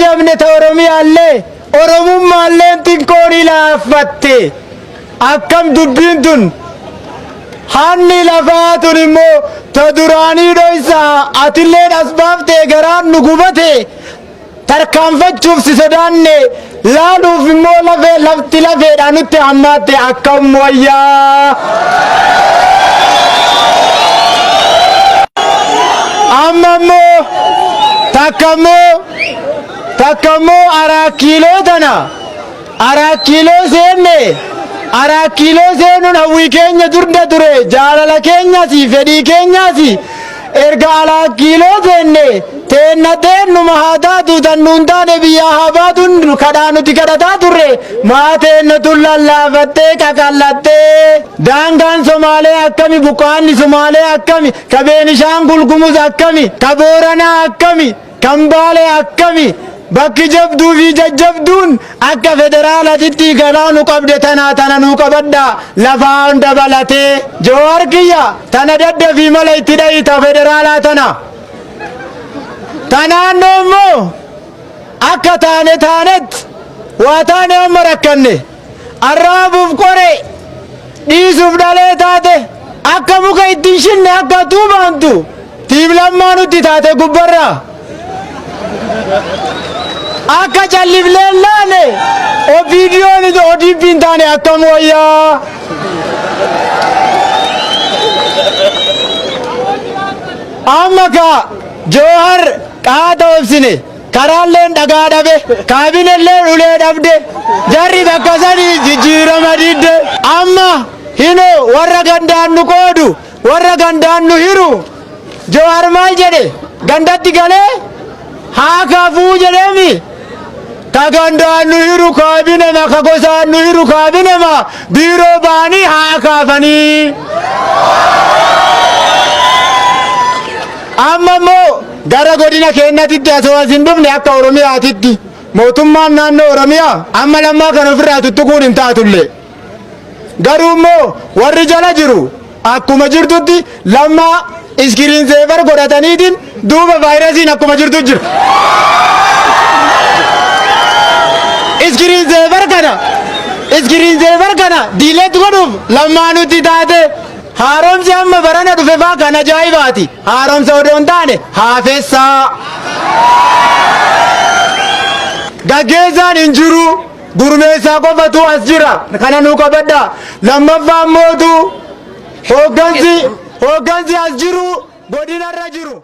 ajabne ta Oromiyaalle Oromummaan tinkooni laafatte akkam dubbiin tun hanni lafaatun immoo ta duraanii dhoysa atilleen asbaaftee garaan nu gubate tarkaanfachuuf si sodaanne laaluuf immoo lafti lafeedhaan nutti hammaatte akkam wayyaa amma immoo takkammoo araakiloo tana araakiloo seenne araakiloo seenuun hawwii keenya durda ture jaalala keenyasi fedhii keenyasi erga araakiloo seenne teenna teennuma haa taatu tannuun taane biyyaa haa baatun kadhaa nuti kadhataa turre maa teenna tun lallaafattee qaqallattee daangaan Somaalee akkami buqqaanni Somaalee akkami ka Beenishaangul Gumuz akkami ka Booranaa akkami kan Baalee akkami bakki jabduu fi jajjabduun akka federaalaatti galaa nu qabde tana nu qabadda lafaan dabalatee Jowaar kiyya tana dadda fi mala itti dhayita federaalaa tanaan immoo akka taanetti waa taane amma rakkanne arraabuuf qoree dhiisuuf dhalee taate akka muka ittiin shinne akka tuubaantu tiiblammaa nutti taate gubbarraa akka callifleen laane obiidiyoon ODP'n taane akkam wayyaa amma ka Jowaar qaata obsine karaalleen dhagaa dhabe kaabinelleen ulee dhabde jarri bakka sanii jijjiirama didde amma hino warra gandaan nu qoodu warra gandaan nu hiru Jowaar maal jedhe gandatti galee haa kaafuu jedheemi ka gandaan nu hiru kaabinema ka gosaan nu hiru kaabinema biiroo baanii haa kaafanii amma immoo gara godina keenyatti asoo asin dhufne akka Oromiyaatitti mootummaan naannoo Oromiyaa amma lammaa kan ofirraa tuttuquun hin taatullee garuu immoo warri jala jiru akkuma jirtutti lammaa iskiriin seefar godhataniitiin duuba vaayirasiin akkuma jirtu jira iskiriin seefar kana diileetti godhuuf lammaa nutti taate haaromsi amma barana dhufe faa kan ajaa'ibaati haaromsa odoon taane haafessaa gaggeessaan hin jiru gurmeessaa qofatu as jira kana nu qabadha lammaffaan mootu hooggansi as jiru godinarra jiru